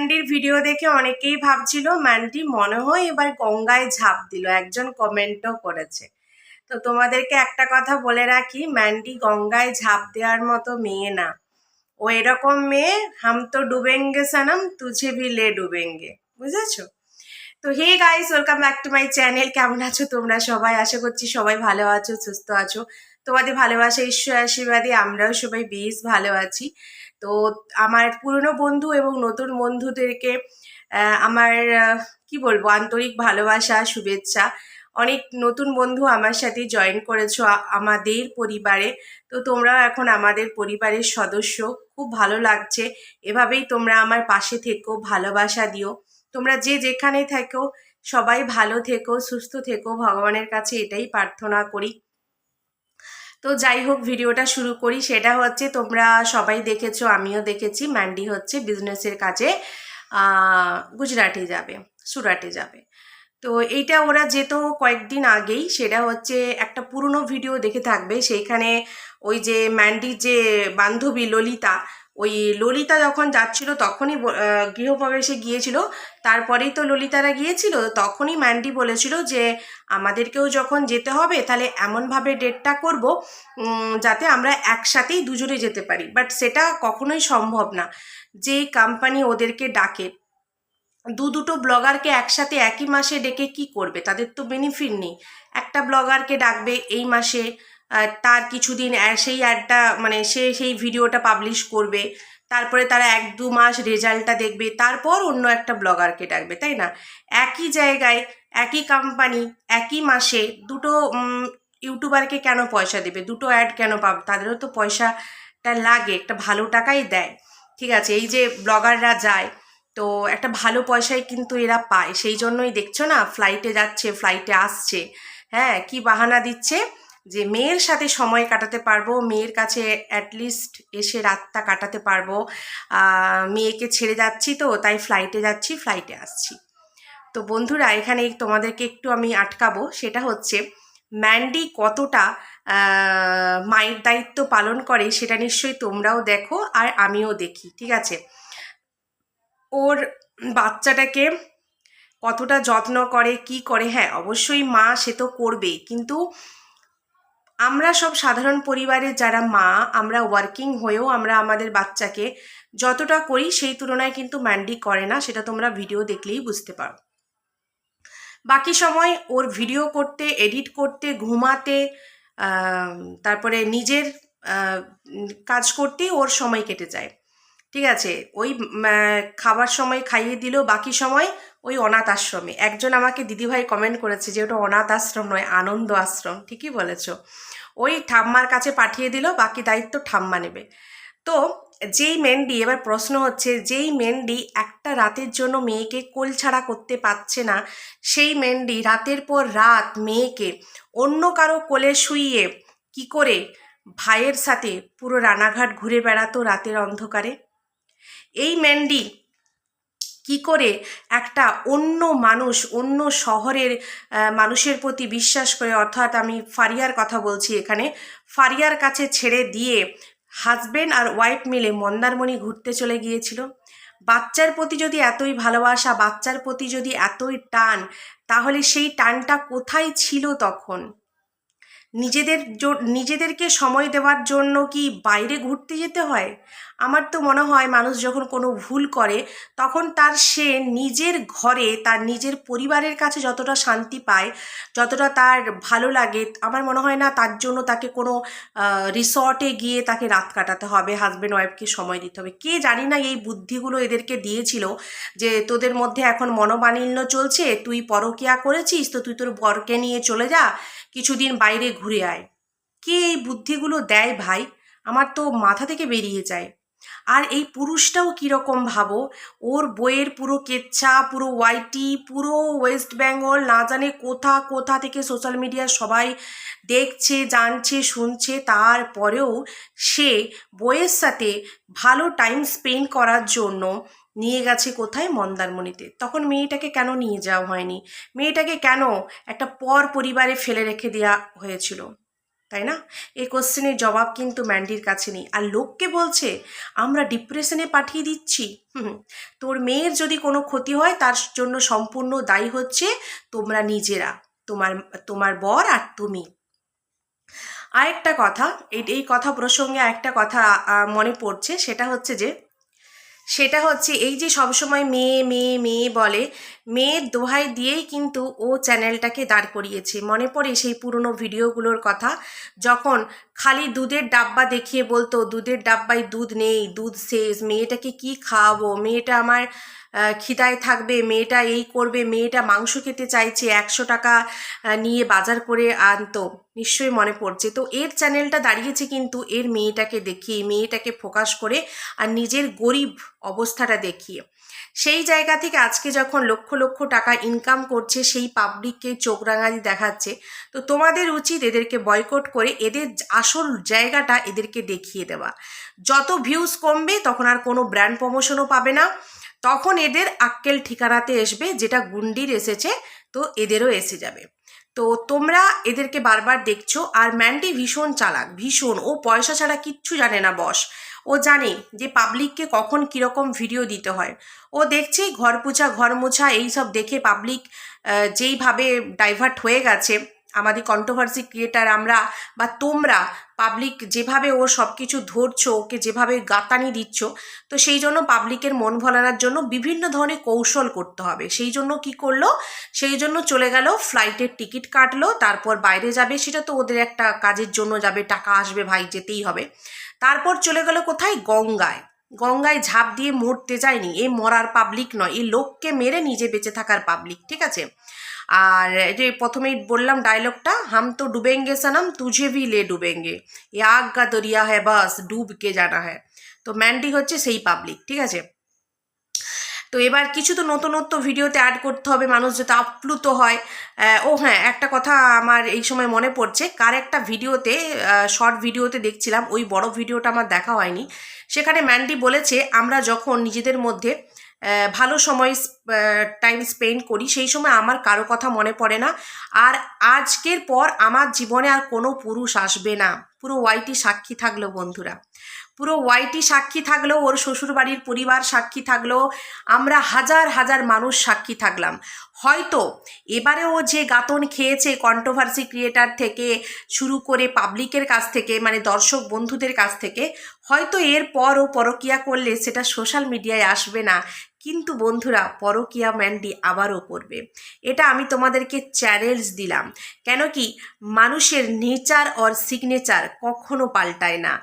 ম্যান্ডির ভিডিও দেখে অনেকেই ভাবছিল ম্যান্ডি মনে হয় এবার গঙ্গায় ঝাঁপ দিল, একজন কমেন্টও করেছে। তো তোমাদেরকে একটা কথা বলে রাখি, ম্যান্ডি গঙ্গায় ঝাঁপ দেওয়ার মতো মেয়ে না। ও এরকম মেয়ে, হাম তো ডুবেঙ্গে সনম তুঝে ভি লে ডুবেঙ্গে, বুঝেছো? তো hey guys, welcome back to my channel. কেমন আছো তোমরা সবাই? আশা করছি সবাই ভালো আছো, সুস্থ আছো। তোমাদের ভালোবাসা, ঈশ্বর আশীর্বাদে আমরাও সবাই বেশ ভালো আছি। তো আমার পুরনো বন্ধু এবং নতুন বন্ধুদেরকে আমার কি বলবো, আন্তরিক ভালোবাসা, শুভেচ্ছা। অনেক নতুন বন্ধু আমার সাথে জয়েন করেছো আমাদের পরিবারে। তো তোমরাও এখন আমাদের পরিবারের সদস্য। খুব ভালো লাগছে। এভাবেই তোমরা আমার পাশে থেকো, ভালোবাসা দিও। তোমরা যে যেখানে থেকো সবাই ভালো থেকো, সুস্থ থেকো, ভগবানের কাছে এটাই প্রার্থনা করি। তো যাই হোক, ভিডিওটা শুরু করি। সেটা হচ্ছে, তোমরা সবাই দেখেছো, আমিও দেখেছি, ম্যান্ডি হচ্ছে বিজনেসের কাজে গুজরাটে যাবে, সুরাটে যাবে। তো এইটা ওরা যেত কয়েকদিন আগেই। সেটা হচ্ছে একটা পুরনো ভিডিও দেখে থাকবে, সেইখানে ওই যে ম্যান্ডির যে বান্ধবী ললিতা, ওই ললিতা যখন যাচ্ছিল তখনই গৃহপ্রবেশে গিয়েছিল। তারপরেই তো ললিতারা গিয়েছিল, তখনই ম্যান্ডি বলেছিল যে আমাদেরকেও যখন যেতে হবে তাহলে এমনভাবে ডেটটা করব যাতে আমরা একসাথেই দুজনে যেতে পারি। বাট সেটা কখনোই সম্ভব না। যেই কোম্পানি ওদেরকে ডাকে, দুটো ব্লগারকে একসাথে একই মাসে ডেকে কি করবে? তাদের তো বেনিফিট নেই। একটা ব্লগারকে ডাকবে এই মাসে, তার কিছুদিন সেই অ্যাডটা মানে সেই ভিডিওটা পাবলিশ করবে, তারপরে তারা 1-2 মাস রেজাল্টটা দেখবে, তারপর অন্য একটা ব্লগারকে ডাকবে, তাই না? একই জায়গায় একই কোম্পানি একই মাসে দুটো ইউটিউবারকে কেন পয়সা দেবে? দুটো অ্যাড কেন পাবে? তাদেরও তো পয়সাটা লাগে, একটা ভালো টাকাই দেয়। ঠিক আছে, এই যে ব্লগাররা যায়, তো একটা ভালো পয়সায় কিন্তু এরা পায়। সেই জন্যই দেখছো না, ফ্লাইটে যাচ্ছে, ফ্লাইটে আসছে। হ্যাঁ, কি বাহানা দিচ্ছে যে মেয়ের সাথে সময় কাটাতে পারবো, মেয়ের কাছে অ্যাটলিস্ট এসে রাতটা কাটাতে পারবো, মেয়েকে ছেড়ে যাচ্ছি তো তাই ফ্লাইটে যাচ্ছি, ফ্লাইটে আসছি। তো বন্ধুরা, এখানে তোমাদেরকে একটু আমি আটকাবো। সেটা হচ্ছে, ম্যান্ডি কতটা মায়ের দায়িত্ব পালন করে সেটা নিশ্চয়ই তোমরাও দেখো আর আমিও দেখি। ঠিক আছে, ওর বাচ্চাটাকে কতটা যত্ন করে, কি করে। হ্যাঁ, অবশ্যই মা সে তো করবেই, কিন্তু আমরা সব সাধারণ পরিবারের যারা মা, আমরা ওয়ার্কিং হয়েও আমরা আমাদের বাচ্চাকে যতটা করি সেই তুলনায় কিন্তু ম্যান্ডি করে না। সেটা তোমরা ভিডিও দেখলেই বুঝতে পারো। বাকি সময় ওর ভিডিও করতে, এডিট করতে, ঘুমাতে, তারপরে নিজের কাজ করতেই ওর সময় কেটে যায়। ঠিক আছে, ওই খাবার সময় খাইয়ে দিল, বাকি সময় ওই অনাথ আশ্রমে। একজন আমাকে দিদিভাই কমেন্ট করেছে যে ওটা অনাথ আশ্রম নয়, আনন্দ আশ্রম। ঠিকই বলেছ। ওই ঠাম্মার কাছে পাঠিয়ে দিল, বাকি দায়িত্ব ঠাম্মা নেবে। তো যেই ম্যান্ডি, এবার প্রশ্ন হচ্ছে, যেই ম্যান্ডি একটা রাতের জন্য মেয়েকে কোল ছাড়া করতে পারছে না, সেই ম্যান্ডি রাতের পর রাত মেয়েকে অন্য কারো কোলে শুইয়ে কি করে ভাইয়ের সাথে পুরো রানাঘাট ঘুরে বেড়াতো রাতের অন্ধকারে? এই ম্যান্ডি কি করে একটা অন্য মানুষ, অন্য শহরের মানুষের প্রতি বিশ্বাস করে, অর্থাৎ আমি ফারিয়ার কথা বলছি এখানে, ফারিয়ার কাছে ছেড়ে দিয়ে হাজবেন্ড আর ওয়াইফ মিলে মন্দারমণি ঘুরতে চলে গিয়েছিল? বাচ্চার প্রতি যদি এতই ভালোবাসা, বাচ্চার প্রতি যদি এতই টান, তাহলে সেই টানটা কোথায় ছিল তখন? নিজেদেরকে সময় দেওয়ার জন্য কি বাইরে ঘুরতে যেতে হয়? আমার তো মনে হয় মানুষ যখন কোনো ভুল করে তখন সে নিজের ঘরে, তার নিজের পরিবারের কাছে যতটা শান্তি পায়, যতটা তার ভালো লাগে, আমার মনে হয় না তার জন্য তাকে কোনো রিসর্টে গিয়ে তাকে রাত কাটাতে হবে, হাজব্যান্ড ওয়াইফকে সময় দিতে হবে। কে জানি না এই বুদ্ধিগুলো এদেরকে দিয়েছিল যে তোদের মধ্যে এখন মনোমালিন্য চলছে, তুই পরকীয়া করেছিস তো তুই তোর বরকে নিয়ে চলে যা, কিছুদিন বাইরে ঘুরে আয়। কে এই বুদ্ধিগুলো দেয় ভাই? আমার তো মাথা থেকে বেরিয়ে যায়। আর এই পুরুষটাও কীরকম ভাবো, ওর বইয়ের পুরো কেচ্ছা, পুরো ওয়াইটি, পুরো ওয়েস্ট বেঙ্গল, না জানে কোথা কোথা থেকে সোশ্যাল মিডিয়া সবাই দেখছে, জানছে, শুনছে, তারপরেও সে বইয়ের সাথে ভালো টাইম স্পেন্ড করার জন্য নিয়ে গেছে কোথায়? মন্দারমণিতে। তখন মেয়েটাকে কেন নিয়ে যাওয়া হয়নি? মেয়েটাকে কেন একটা পরিবারে ফেলে রেখে দেওয়া হয়েছিল? তাই না? এই কোশ্চেনের জবাব কিন্তু ম্যান্ডির কাছে নেই। আর লোককে বলছে আমরা ডিপ্রেশনে পাঠিয়ে দিচ্ছি। তোর মেয়ের যদি কোনো ক্ষতি হয় তার জন্য সম্পূর্ণ দায়ী হচ্ছে তোমরা নিজেরা, তোমার তোমার বর আর তুমি। আরেকটা কথা, এই কথা প্রসঙ্গে একটা কথা মনে পড়ছে, সেটা হচ্ছে এই যে সবসময় মেয়ে মেয়ে মেয়ে বলে, মেয়ের দোহাই দিয়েই কিন্তু ও চ্যানেলটাকে দাঁড় করিয়েছে। মনে পড়ে সেই পুরনো ভিডিওগুলোর কথা, যখন খালি দুধের ডাব্বা দেখিয়ে বলতো দুধের ডাব্বায় দুধ নেই, দুধ শেষ, মেয়েটাকে কি খাওয়াবো, মেয়েটা আমার খিদায় থাকবে, মেয়েটা এই করবে, মেয়েটা মাংস খেতে চাইছে, 100 টাকা নিয়ে বাজার করে আনতো, নিশ্চয়ই মনে পড়ছে। তো এর চ্যানেলটা দাঁড়িয়েছে কিন্তু এর মেয়েটাকে দেখিয়ে, মেয়েটাকে ফোকাস করে আর নিজের গরিব অবস্থাটা দেখিয়ে। সেই জায়গা থেকে আজকে যখন লক্ষ লক্ষ টাকা ইনকাম করছে, সেই পাবলিককে চোখ রাঙানি দেখাচ্ছে। তো তোমাদের উচিত এদেরকে বয়কট করে এদের আসল জায়গাটা এদেরকে দেখিয়ে দেওয়া। যত ভিউজ কমবে তখন আর কোনো ব্র্যান্ড প্রমোশনও পাবে না, তখন এদের আক্কেল ঠিকানাতে আসবে, যেটা গুন্ডির এসেছে তো এদেরও এসে যাবে। তো তোমরা এদেরকে বারবার দেখছো। আর ম্যান্ডি ভীষণ চালাক, ভীষণ, ও পয়সা ছাড়া কিচ্ছু জানে না বস। ও জানে যে পাবলিককে কখন কীরকম ভিডিও দিতে হয়। ও দেখছে ঘর মোছা এইসব দেখে পাবলিক যেইভাবে ডাইভার্ট হয়ে গেছে, আমাদের কন্ট্রোভার্সি ক্রিয়েটার আমরা বা তোমরা, পাবলিক যেভাবে ও সব কিছু ধরছো, ওকে যেভাবে গাতানি দিচ্ছ, তো সেই জন্য পাবলিকের মন ভোলানোর জন্য বিভিন্ন ধরনের কৌশল করতে হবে। সেই জন্য কি করলো, সেই জন্য চলে গেল, ফ্লাইটের টিকিট কাটলো, তারপর বাইরে যাবে, সেটা তো ওদের একটা কাজের জন্য যাবে, টাকা আসবে ভাই, যেতেই হবে। তারপর চলে গেল কোথায়, গঙ্গায়। গঙ্গায় ঝাঁপ দিয়ে মরতে যায়নি, এই মরার পাবলিক নয়, এই লোককে মেরে নিজে বেঁচে থাকার পাবলিক, ঠিক আছে। আর যে প্রথমেই বললাম ডায়লগটা, হাম তো ডুবেঙ্গে সনম তুঝে ভি লে ডুবেঙ্গে, এ আগ কা দরিয়া হ্যায় বাস ডুব কে জানা হ্যায়। তো ম্যান্ডি হচ্ছে সেই পাবলিক, ঠিক আছে। তো এবার কিছু তো নতুনত্ব ভিডিওতে অ্যাড করতে হবে, মানুষ যাতে আপ্লুত হয়। ও হ্যাঁ, একটা কথা আমার এই সময় মনে পড়ছে, কার একটা ভিডিওতে, শর্ট ভিডিওতে দেখছিলাম, ওই বড় ভিডিওটা আমার দেখা হয়নি। সেখানে ম্যান্ডি বলেছে আমরা যখন নিজেদের মধ্যে ভালো সময় টাইম স্পেন্ড করি, সেই সময় আমার কারো কথা মনে পড়ে না, আর আজকের পর আমার জীবনে আর কোনো পুরুষ আসবে না। পুরো ওয়াইটি সাক্ষী থাকলো বন্ধুরা, পুরো ওয়াইটি সাক্ষী থাকলো, ওর শ্বশুরবাড়ির পরিবার সাক্ষী থাকলো, আমরা হাজার হাজার মানুষ সাক্ষী থাকলাম। হয়তো এবারে ও যে গাতন খেয়েছে কন্ট্রোভার্সি ক্রিয়েটার থেকে শুরু করে পাবলিকের কাছ থেকে, মানে দর্শক বন্ধুদের কাছ থেকে, হয়তো এরপর ও পরকিয়া করলে সেটা সোশ্যাল মিডিয়ায় আসবে না, কিন্তু বন্ধুরা পরকিয়া ম্যান্ডি আবারও করবে। এটা আমি তোমাদেরকে চ্যালেঞ্জ দিলাম। কেন কি, মানুষের নেচার আর সিগনেচার কখনো পাল্টায় না।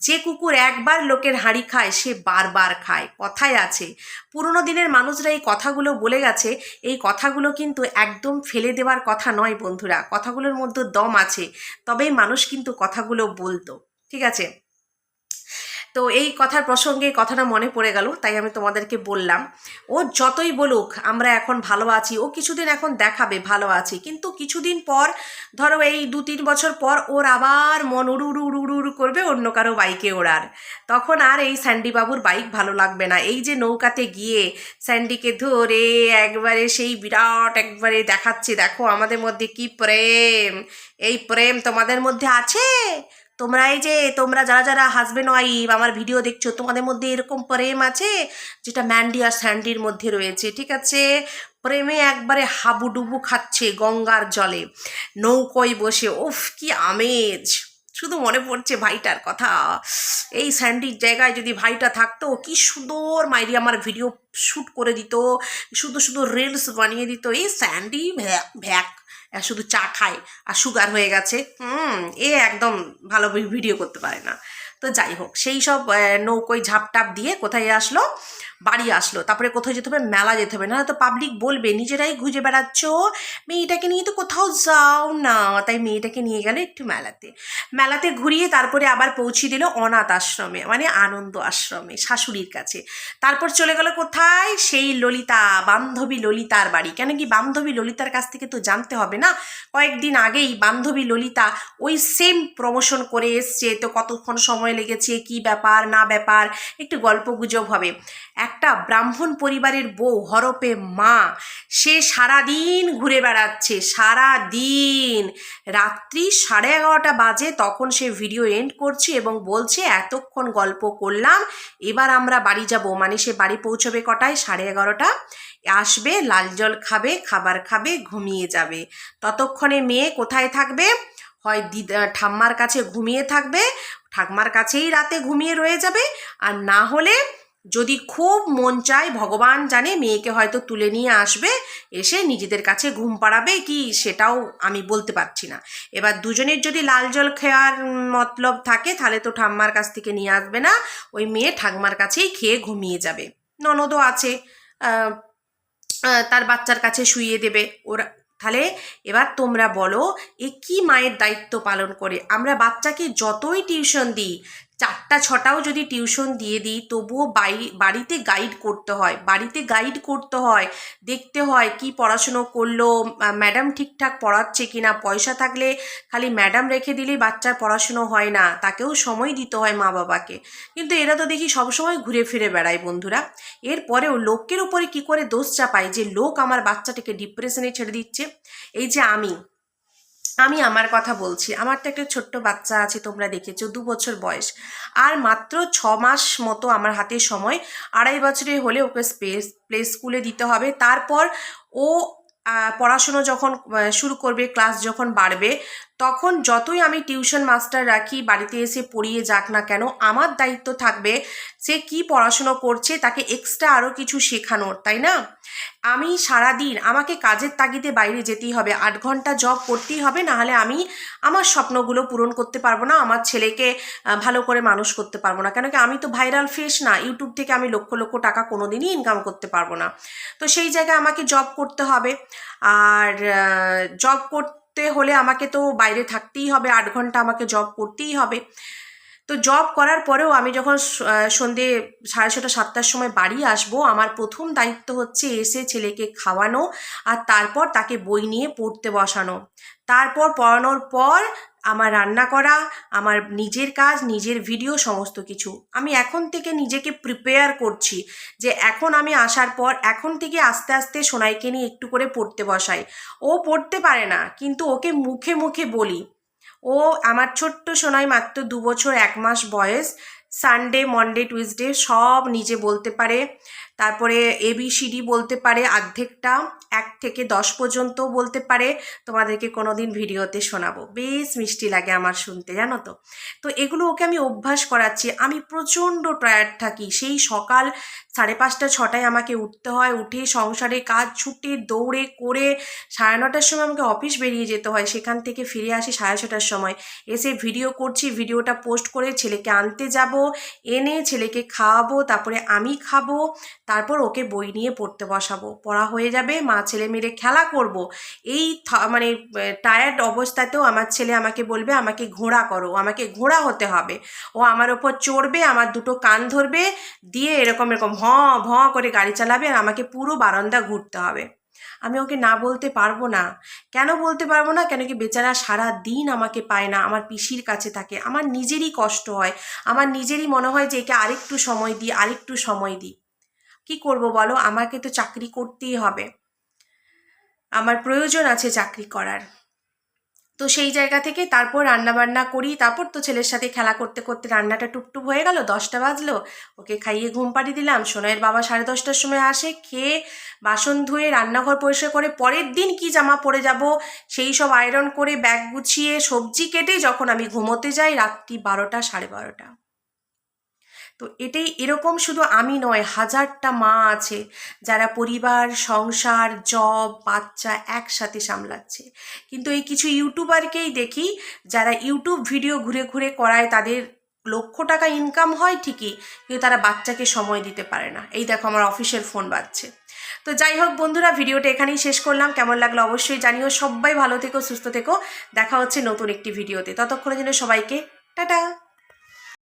যে কুকুর একবার লোকের হাঁড়ি খায় সে বারবার খায়, কথায় আছে। পুরোনো দিনের মানুষরা এই কথাগুলো বলে গেছে, এই কথাগুলো কিন্তু একদম ফেলে দেওয়ার কথা নয় বন্ধুরা, কথাগুলোর মধ্যে দম আছে, তবেই মানুষ কিন্তু কথাগুলো বলতো, ঠিক আছে। তো এই কথার প্রসঙ্গে কথাটা মনে পড়ে গেল, তাই আমি তোমাদেরকে বললাম। ও যতই বলুক আমরা এখন ভালো আছি, ও কিছুদিন এখন দেখাবে ভালো আছি, কিন্তু কিছুদিন পর, ধরো এই 2-3 বছর পর, ওর আবার মন উড়ু উড়ু উড়ু উড়ু উড়ু করবে অন্য কারো বাইকে ওড়ার। তখন আর এই স্যান্ডি বাবুর বাইক ভালো লাগবে না। এই যে নৌকাতে গিয়ে স্যান্ডিকে ধরে একবারে সেই বিরাট একবারে দেখাচ্ছে, দেখো আমাদের মধ্যে কি প্রেম, এই প্রেম তোমাদের মধ্যে আছে? তোমরা এই যে তোমরা যারা যারা হাজবেন্ড ওয়াইফ আমার ভিডিও দেখছো, তোমাদের মধ্যে এরকম প্রেম আছে যেটা ম্যান্ডি আর স্যান্ডির মধ্যে রয়েছে, ঠিক আছে। প্রেমে একবারে হাবুডুবু খাচ্ছে গঙ্গার জলে, নৌকোয় বসে, উফ কি আমেজ। শুধু মনে পড়ছে ভাইটার কথা, এই স্যান্ডির জায়গায় যদি ভাইটা থাকতো, কি সুন্দর মাইরি আমার ভিডিও শ্যুট করে দিত, শুধু শুধু রিলস বানিয়ে দিত। এই স্যান্ডি ভ্যাক শুধু চা খায় আর সুগার হয়ে গেছে, এ একদম ভালো ভিডিও করতে পারে না। তো যাই হোক, সেই সব নৌকোয় ঝাপটাপ দিয়ে কোথায় আসলো, বাড়ি আসলো। তারপরে কোথায় যেতে হবে, মেলা যেতে হবে, না তো পাবলিক বলবে নিজেরাই ঘুরে বেড়াচ্ছ, মেয়েটাকে নিয়ে তো কোথাও যাও না। তাই মেয়েটাকে নিয়ে গেলে একটু মেলাতে ঘুরিয়ে তারপরে আবার পৌঁছে দিল অনাথ আশ্রমে, মানে আনন্দ আশ্রমে, শাশুড়ির কাছে। তারপর চলে গেল কোথায়, সেই ললিতা, বান্ধবী ললিতার বাড়ি। কেন কি, বান্ধবী ললিতার কাছ থেকে তো জানতে হবে না, কয়েকদিন আগেই বান্ধবী ললিতা ওই সেম প্রমোশন করে এসছে, তো কতক্ষণ সময় লেগেছে, কি ব্যাপার না ব্যাপার, একটু গল্প গুজব হবে। একটা ব্রাহ্মণ পরিবারের বউ হরপে মা, সে সারাদিন ঘুরে বেড়াচ্ছে, সারাদিন রাত্রি 11:30 বাজে তখন সে ভিডিও এন্ড করছে এবং বলছে এতক্ষণ গল্প করলাম, এবার আমরা বাড়ি যাব। মানে সে বাড়ি পৌঁছবে কটায়? 11:30। আসবে, লাল জল খাবে, খাবার খাবে, ঘুমিয়ে যাবে। ততক্ষণে মেয়ে কোথায় থাকবে? হয় ঠাম্মার কাছে ঘুমিয়ে থাকবে, ঠাম্মার কাছেই রাতে ঘুমিয়ে রয়ে যাবে, আর না হলে যদি খুব মন চায়, ভগবান জানে, মেয়েকে হয়তো তুলে নিয়ে আসবে, এসে নিজেদের কাছে ঘুম পাড়াবে কি সেটাও আমি বলতে পারছি না। এবার দুজনের যদি লাল জল খাওয়ার মতলব থাকে তাহলে তো ঠাম্মার কাছ থেকে নিয়ে আসবে না, ওই মেয়ে ঠাম্মার কাছেই খেয়ে ঘুমিয়ে যাবে। ননদও আছে, তার বাচ্চার কাছে শুইয়ে দেবে ওরা। তাহলে এবার তোমরা বলো, এ কি মায়ের দায়িত্ব পালন করে? আমরা বাচ্চাকে যতই টিউশন দিই, 4টা 6টাও যদি টিউশন দিয়ে দিই, তবুও বাড়িতে গাইড করতে হয়, বাড়িতে গাইড করতে হয়, দেখতে হয় কি পড়াশুনো করলো, ম্যাডাম ঠিকঠাক পড়াচ্ছে কিনা। পয়সা থাকলে খালি ম্যাডাম রেখে দিলেই বাচ্চার পড়াশুনো হয় না, তাকেও সময় দিতে হয় মা বাবাকে। কিন্তু এরা তো দেখি সবসময় ঘুরে ফিরে বেড়ায় বন্ধুরা। এরপরেও লোকের উপরে কি করে দোষ চাপায় যে লোক আমার বাচ্চাটাকে ডিপ্রেশনে ছেড়ে দিচ্ছে। এই যে আমি আমার কথা বলছি, আমার তো একটা ছোট্ট বাচ্চা আছে, তোমরা দেখেছো, 2 বছর বয়স, আর মাত্র 6 মাস মতো আমার হাতে সময়। 2.5 বছরে হলে ওকে প্লে স্কুলে দিতে হবে। তারপর ও পড়াশুনো যখন শুরু করবে, ক্লাস যখন বাড়বে, তখন যতই আমি টিউশন মাস্টার রাখি, বাড়িতে এসে পড়িয়ে যাক না কেন, আমার দায়িত্ব থাকবে সে কি পড়াশুনো করছে, তাকে এক্সট্রা আরও কিছু শেখানোর, তাই না? আমি সারাদিন, আমাকে কাজের তাগিদে বাইরে যেতেই হবে, 8 ঘন্টা জব করতেই হবে, নাহলে আমি আমার স্বপ্নগুলো পূরণ করতে পারবো না, আমার ছেলেকে ভালো করে মানুষ করতে পারবো না। কেন কি, আমি তো ভাইরাল ফেস না, ইউটিউব থেকে আমি লক্ষ লক্ষ টাকা কোনোদিনই ইনকাম করতে পারবো না। তো সেই জায়গায় আমাকে জব করতে হবে, আর জব করতে হলে আমাকে তো বাইরে থাকতেই হবে, 8 ঘন্টা আমাকে জব করতেই হবে। তো জব করার পরেও আমি যখন সন্ধে 6:30 7টার সময় বাড়ি আসবো, আমার প্রথম দায়িত্ব হচ্ছে এসে ছেলেকে খাওয়ানো, আর তারপর তাকে বই নিয়ে পড়তে বসানো। তারপর পড়ানোর পর আমার রান্না করা, আমার নিজের কাজ, নিজের ভিডিও, সমস্ত কিছু। আমি এখন থেকে নিজেকে প্রিপেয়ার করছি যে এখন আমি আসার পর এখন থেকে আস্তে আস্তে সোনাইকে নিয়ে একটু করে পড়তে বসাই। ও পড়তে পারে না, কিন্তু ওকে মুখে মুখে বলি। ও আমার ছোট্ট সোনাই, মাত্র 2 বছর 1 মাস বয়স। সানডে, মনডে, টুইসডে সব নিজে বলতে পারে। তারপরে ABCD বলতে পারে অর্ধেকটা, 1 থেকে 10 পর্যন্ত বলতে পারে। তোমাদেরকে কোনোদিন ভিডিওতে শোনাবো, বেশ মিষ্টি লাগে আমার শুনতে, জানো তো। তো এগুলো ওকে আমি অভ্যাস করাচ্ছি। আমি প্রচণ্ড টায়ার্ড থাকি, সেই সকাল 5:30 6টায় আমাকে উঠতে হয়, উঠে সংসারে কাজ ছুটে দৌড়ে করে 9:30টার সময় আমাকে অফিস বেরিয়ে যেতে হয়, সেখান থেকে ফিরে আসি 6:30টার সময়, এসে ভিডিও করছি, ভিডিওটা পোস্ট করে ছেলেকে আনতে যাব, এনে ছেলেকে খাওয়াবো, তারপরে আমি খাবো, তারপর ওকে বই নিয়ে পড়তে বসাবো। পড়া হয়ে যাবে, মা ছেলে মিলে খেলা করব। এই মানে টায়ার্ড অবস্থাতেও আমার ছেলে আমাকে বলবে আমাকে ঘোড়া করো, আমাকে ঘোড়া হতে হবে। ও আমার ওপর চড়বে, আমার দুটো কান ধরবে, দিয়ে এরকম এরকম ভঁ করে গাড়ি চালাবে, আর আমাকে পুরো বারান্দা ঘুরতে হবে। আমি ওকে না বলতে পারবো না। কেন বলতে পারবো না? কেন কি, বেচারা সারা দিন আমাকে পায় না, আমার পিসির কাছে থাকে। আমার নিজেরই কষ্ট হয়, আমার নিজেরই মনে হয় যে একে আরেকটু সময় দিই, আরেকটু সময় দিই। কি করব বলো, আমাকে তো চাকরি করতেই হবে, আমার প্রয়োজন আছে চাকরি করার। তো সেই জায়গা থেকে তারপর রান্নাবান্না করি, তারপর তো ছেলের সাথে খেলা করতে করতে রান্নাটা টুকটুক হয়ে গেল, 10টা বাজলো, ওকে খাইয়ে ঘুম পাড়িয়ে দিলাম। সোনাইয়ের বাবা 10:30টার সময় আসে, খেয়ে বাসন ধুয়ে রান্নাঘর পরিষ্কার করে পরের দিন কি জামা পরে যাব সেই সব আয়রন করে ব্যাগ গুছিয়ে সবজি কেটে যখন আমি ঘুমোতে যাই, রাত্রি 12টা 12:30। তো এরকম শুধু আমি নয়, হাজারটা মা আছে যারা পরিবার, সংসার, জব, বাচ্চা একসাথে সামলাচ্ছে। কিন্তু এই কিছু ইউটিউবারকেই দেখি যারা ইউটিউব ভিডিও ঘুরে ঘুরে করায়, তাদের লক্ষ টাকা ইনকাম হয় ঠিকই, কিন্তু তারা বাচ্চাকে সময় দিতে পারে না। এই দেখো আমার অফিসের ফোন বাজছে। তো যাই হোক বন্ধুরা, ভিডিওটা এখানেই শেষ করলাম। কেমন লাগলো অবশ্যই জানিও। সবাই ভালো থেকো, সুস্থ থেকো। দেখা হচ্ছে নতুন একটি ভিডিওতে। ততক্ষণের জন্য সবাইকে টাটা।